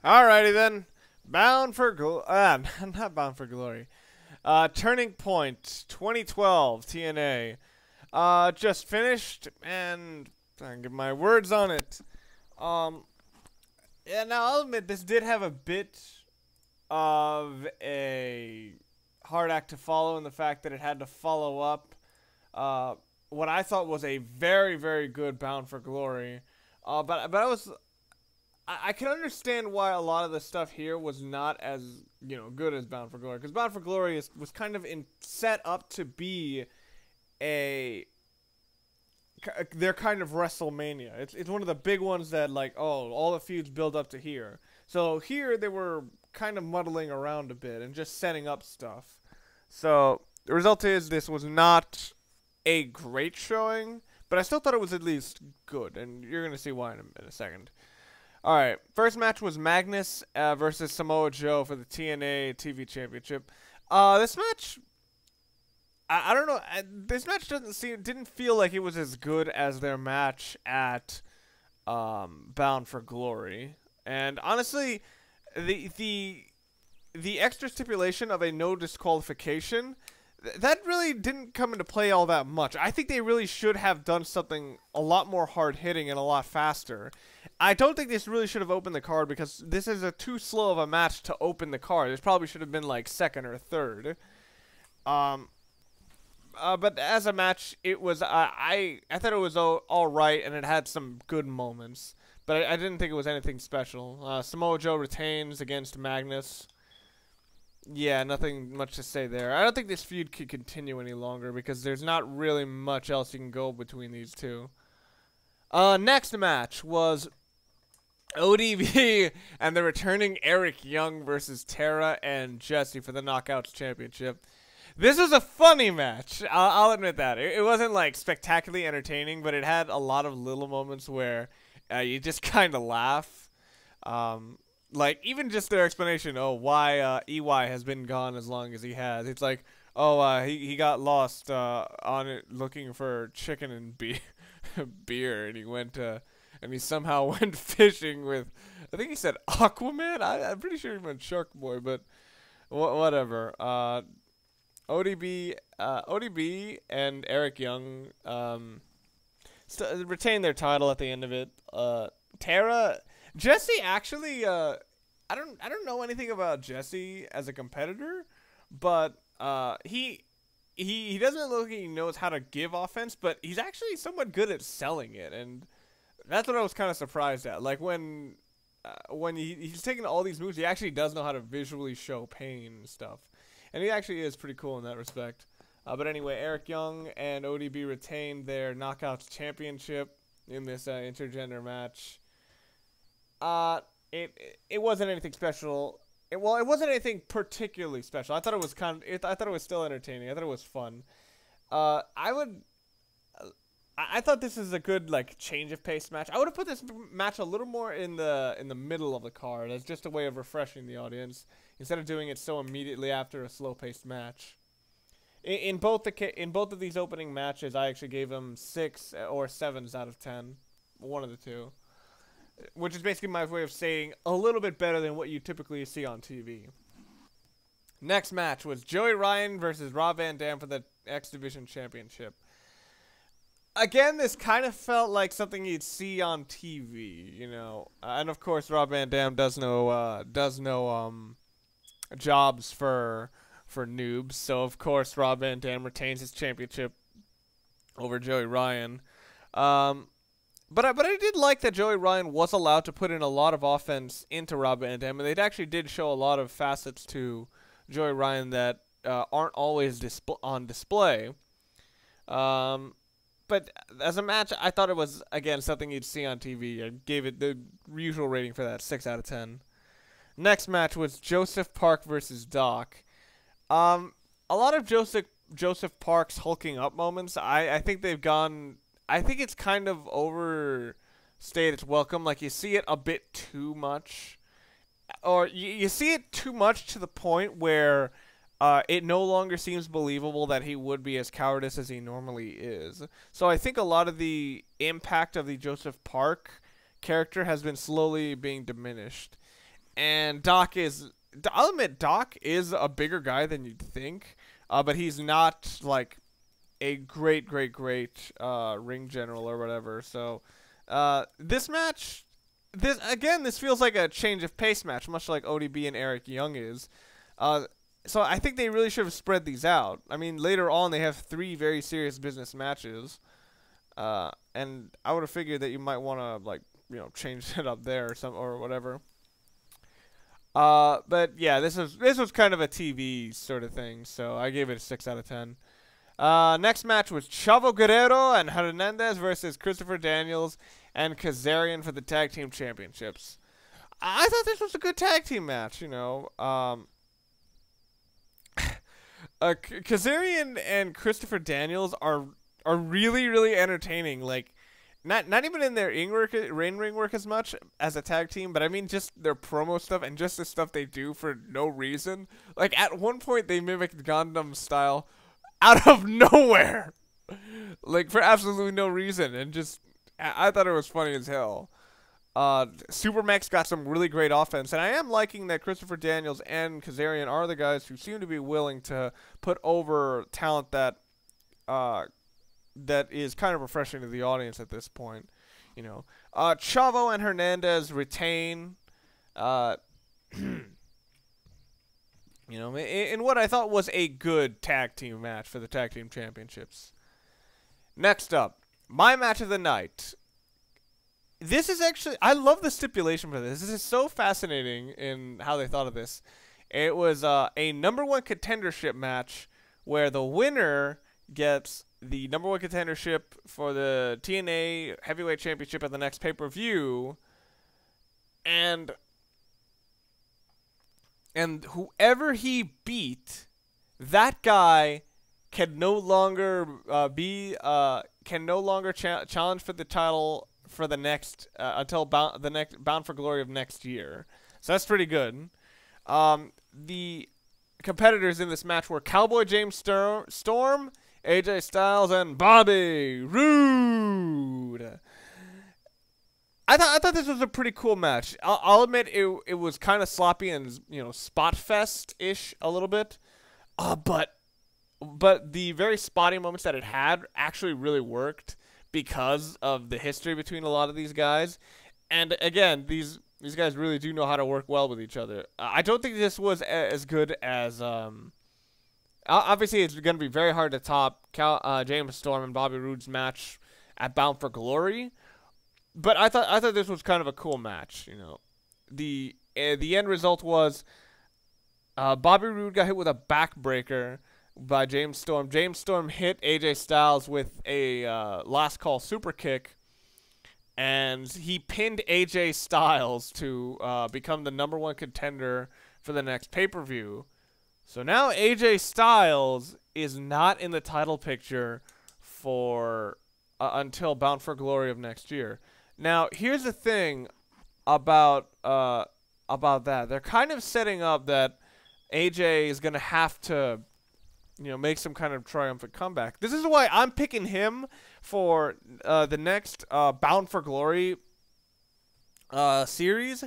Alrighty then. Bound for not Bound for Glory. Turning Point 2012 TNA. Just finished, and I can give my words on it. Yeah, now I'll admit this did have a bit of a hard act to follow in the fact that it had to follow up what I thought was a very, very good Bound for Glory. But I can understand why a lot of the stuff here was not as, good as Bound for Glory. Because Bound for Glory was kind of set up to be their kind of WrestleMania. It's one of the big ones that, like, all the feuds build up to here. So here they were kind of muddling around a bit and just setting up stuff. So the result is this was not a great showing, but I still thought it was at least good. And you're going to see why in a second. Alright, first match was Magnus versus Samoa Joe for the TNA TV Championship. This match, I don't know, this match didn't feel like it was as good as their match at Bound for Glory. And honestly, the extra stipulation of a no disqualification, that really didn't come into play all that much. I think they really should have done something a lot more hard-hitting and a lot faster. I don't think this really should have opened the card because this is too slow of a match to open the card. This probably should have been like second or third. But as a match, it was I thought it was all right and it had some good moments, but I didn't think it was anything special. Samoa Joe retains against Magnus. Yeah, nothing much to say there. I don't think this feud could continue any longer because there's not really much else you can go between these two. Next match was ODB and the returning Eric Young versus Tara and Jessie for the Knockouts Championship. This was a funny match. I'll admit that. It wasn't like spectacularly entertaining, but it had a lot of little moments where you just kind of laugh. Like, even just their explanation, why EY has been gone as long as he has. It's like, he got lost on it looking for chicken and beer, and he went and he somehow went fishing with, I think he said Aquaman? I'm pretty sure he meant Shark Boy, but whatever. ODB and Eric Young retained their title at the end of it. Jessie actually, I don't know anything about Jessie as a competitor, but he doesn't look like he knows how to give offense, but he's actually somewhat good at selling it, and that's what I was kind of surprised at. Like when he's taking all these moves, he actually does know how to visually show pain and stuff, and he actually is pretty cool in that respect. But anyway, Eric Young and ODB retained their Knockouts Championship in this intergender match. It wasn't anything special. It wasn't anything particularly special. I thought it was I thought it was still entertaining. I thought it was fun. I thought this is a good change of pace match. I would have put this match a little more in the middle of the card as just a way of refreshing the audience instead of doing it so immediately after a slow-paced match. In both of these opening matches, I actually gave them 6 or 7s out of 10, one of the two. Which is basically my way of saying a little bit better than what you typically see on TV. Next match was Joey Ryan versus Rob Van Dam for the X Division Championship. Again, this kind of felt like something you'd see on TV, and of course Rob Van Dam does no jobs for noobs, so of course Rob Van Dam retains his championship over Joey Ryan. But I did like that Joey Ryan was allowed to put in a lot of offense into Rob Van Dam, and they actually did show a lot of facets to Joey Ryan that aren't always on display. But as a match, I thought it was, again, something you'd see on TV. I gave it the usual rating for that, 6 out of 10. Next match was Joseph Park versus Doc. A lot of Joseph Park's hulking up moments, I think they've gone... I think it's kind of overstayed its welcome. Like, you see it a bit too much. Or you see it too much to the point where it no longer seems believable that he would be as cowardice as he normally is. So I think a lot of the impact of the Joseph Park character has been slowly being diminished. And I'll admit, Doc is a bigger guy than you'd think, but he's not like a great ring general or whatever. So this match, this feels like a change of pace match, much like ODB and Eric Young is. So I think they really should have spread these out. I mean, later on they have 3 very serious business matches, and I would have figured that you might want to, like, you know, change it up there or whatever. But yeah, this was kind of a TV sort of thing, so I gave it a 6 out of 10. Next match was Chavo Guerrero and Hernandez versus Christopher Daniels and Kazarian for the tag team championships. I thought this was a good tag team match, you know. Kazarian and Christopher Daniels are really entertaining. Like, not even in their ring work as much as a tag team, but I mean just their promo stuff and just the stuff they do for no reason. Like, at one point they mimicked Gundam style out of nowhere, like, for absolutely no reason, and just I thought it was funny as hell. Supermax got some really great offense, and I am liking that Christopher Daniels and Kazarian are the guys who seem to be willing to put over talent that is kind of refreshing to the audience at this point. You know, Chavo and Hernandez retain, you know, in what I thought was a good tag team match for the tag team championships. Next up, my match of the night. This is actually, I love the stipulation for this. This is so fascinating in how they thought of this. It was a #1 contendership match where the winner gets the #1 contendership for the TNA Heavyweight Championship at the next pay-per-view, and whoever he beat, that guy can no longer challenge for the title for the next until Bound for Glory of next year. So that's pretty good. The competitors in this match were Cowboy James Storm, AJ Styles, and Bobby Roode. I thought this was a pretty cool match. I'll admit it was kind of sloppy and, you know, spot fest-ish a little bit. But the very spotty moments that it had actually really worked because of the history between a lot of these guys. And again, these guys really do know how to work well with each other. I don't think this was as good as obviously it's going to be very hard to top James Storm and Bobby Roode's match at Bound for Glory. But I thought this was kind of a cool match, you know. The end result was Bobby Roode got hit with a backbreaker by James Storm. James Storm hit AJ Styles with a last call super kick, and he pinned AJ Styles to become the #1 contender for the next pay-per-view. So now AJ Styles is not in the title picture for until Bound for Glory of next year. Now, here's the thing about that. They're kind of setting up that AJ is going to have to, you know, make some kind of triumphant comeback. This is why I'm picking him for the next Bound for Glory series.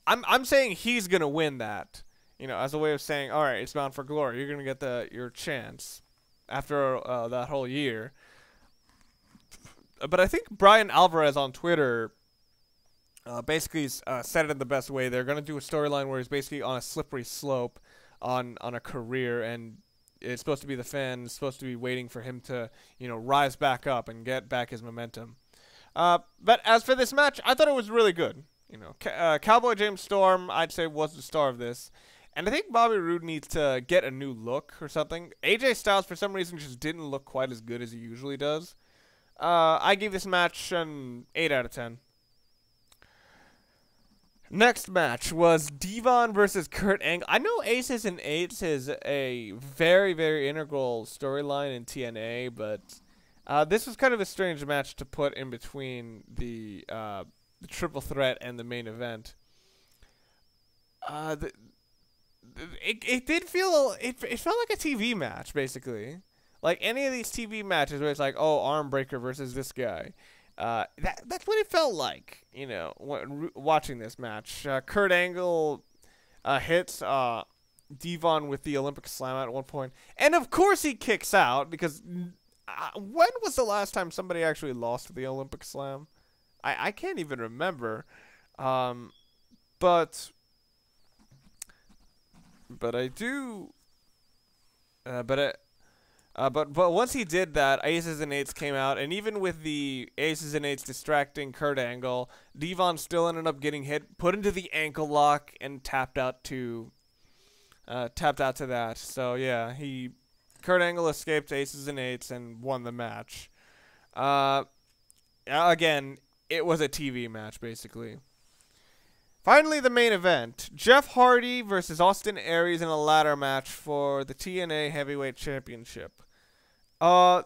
I'm saying he's going to win that, you know, as a way of saying, all right, it's Bound for Glory. You're going to get your chance after that whole year. But I think Brian Alvarez on Twitter basically said it in the best way. They're going to do a storyline where he's basically on a slippery slope on a career, and it's supposed to be the fans supposed to be waiting for him to, you know, rise back up and get back his momentum. But as for this match, I thought it was really good. You know, Cowboy James Storm, I'd say, was the star of this. And I think Bobby Roode needs to get a new look or something. AJ Styles, for some reason, just didn't look quite as good as he usually does. I gave this match an 8 out of 10. Next match was Devon versus Kurt Angle. I know Aces and Eights is a very integral storyline in TNA, but this was kind of a strange match to put in between the triple threat and the main event. It did feel it felt like a TV match, basically. Like any of these TV matches where it's like, oh, arm breaker versus this guy. That's what it felt like, you know, watching this match. Kurt Angle hits Devon with the Olympic Slam at one point, and of course he kicks out because when was the last time somebody actually lost the Olympic Slam? I can't even remember, but I do, but once he did that, Aces and Eights came out, and even with the Aces and Eights distracting Kurt Angle, Devon still ended up getting hit, put into the ankle lock, and tapped out to that. So yeah, Kurt Angle escaped Aces and Eights and won the match. Again, it was a TV match basically. Finally, the main event: Jeff Hardy versus Austin Aries in a ladder match for the TNA Heavyweight Championship. I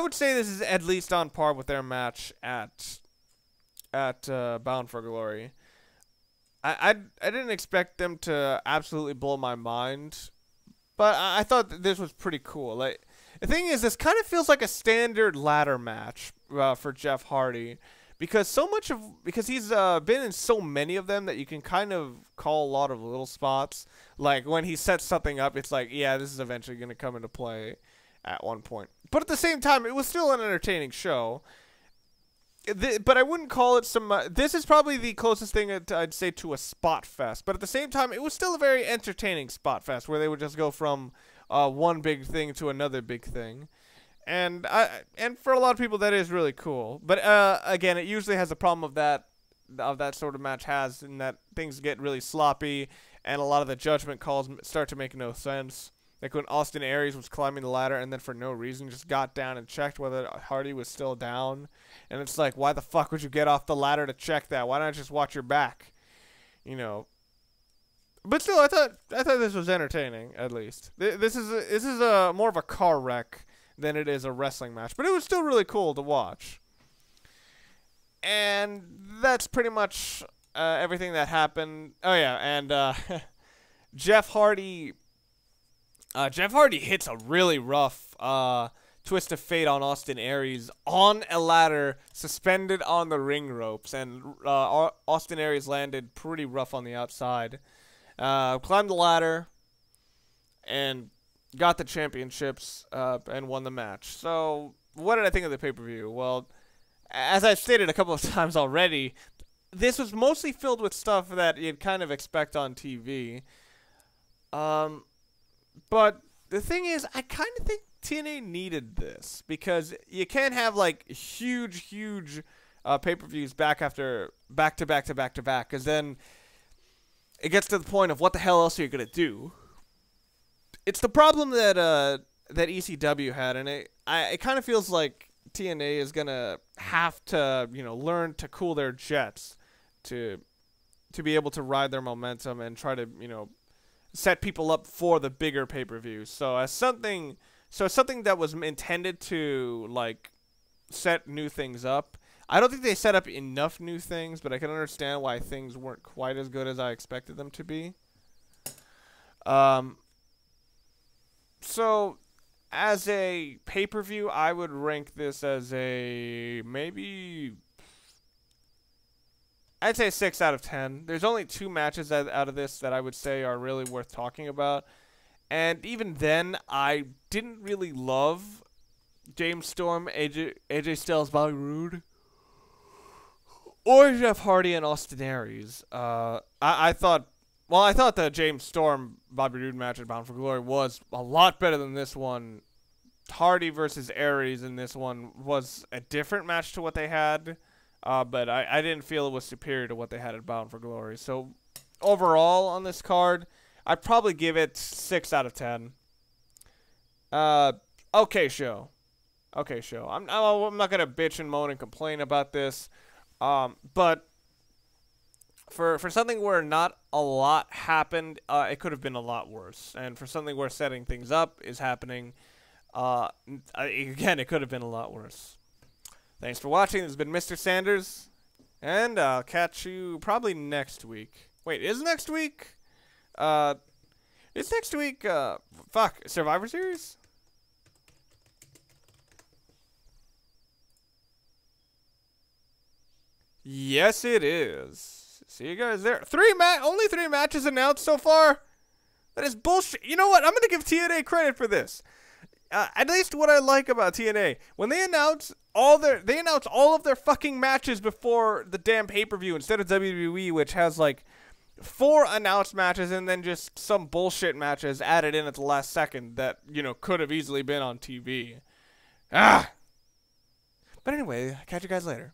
would say this is at least on par with their match at Bound for Glory. I didn't expect them to absolutely blow my mind, but I thought that this was pretty cool. Like, the thing is, this kind of feels like a standard ladder match for Jeff Hardy, because he's been in so many of them that you can kind of call a lot of little spots. Like when he sets something up, it's like, yeah, this is eventually going to come into play at one point. But at the same time, it was still an entertaining show. But I wouldn't call it some. This is probably the closest thing I'd say to a spot fest. But at the same time, it was still a very entertaining spot fest where they would just go from one big thing to another big thing. And for a lot of people, that is really cool. But again, it usually has the problem of that sort of match has, in that things get really sloppy, and a lot of the judgment calls start to make no sense. Like when Austin Aries was climbing the ladder and then for no reason just got down and checked whether Hardy was still down. And it's like, why the fuck would you get off the ladder to check that? Why not just watch your back? You know. But still, I thought this was entertaining, at least. This is a more of a car wreck than it is a wrestling match. But it was still really cool to watch. And that's pretty much everything that happened. Oh yeah, and Jeff Hardy hits a really rough twist of fate on Austin Aries on a ladder suspended on the ring ropes, and Austin Aries landed pretty rough on the outside. Climbed the ladder and got the championships and won the match. So what did I think of the pay-per-view? Well, as I've stated a couple of times already, this was mostly filled with stuff that you'd kind of expect on TV. But the thing is, I kind of think TNA needed this, because you can't have like huge pay-per-views back to back, because then it gets to the point of what the hell else are you gonna do? It's the problem that that ECW had, and it kind of feels like TNA is gonna have to, you know, learn to cool their jets to be able to ride their momentum and try to, you know, set people up for the bigger pay-per-views. So as something that was intended to like set new things up, I don't think they set up enough new things, but I can understand why things weren't quite as good as I expected them to be. So as a pay-per-view, I would rank this as a maybe, I'd say 6 out of 10. There's only 2 matches out of this that I would say are really worth talking about. And even then, I didn't really love James Storm, AJ Styles, Bobby Roode, or Jeff Hardy and Austin Aries. I thought the James Storm, Bobby Roode match at Bound for Glory was a lot better than this one. Hardy versus Aries in this one was a different match to what they had. But I didn't feel it was superior to what they had at Bound for Glory. So overall on this card, I'd probably give it 6 out of 10. Okay show. I'm not gonna bitch and moan and complain about this. But for something where not a lot happened, it could have been a lot worse. And for something where setting things up is happening, again, it could have been a lot worse. Thanks for watching. This has been Mr. Sanders, and I'll catch you probably next week. Wait, is next week? Is next week, Survivor Series? Yes, it is. See you guys there. Only 3 matches announced so far. That is bullshit. You know what? I'm gonna give TNA credit for this. At least what I like about TNA, when they announce all of their fucking matches before the damn pay-per-view instead of WWE, which has like 4 announced matches and then just some bullshit matches added in at the last second that, you know, could have easily been on TV. But anyway, catch you guys later.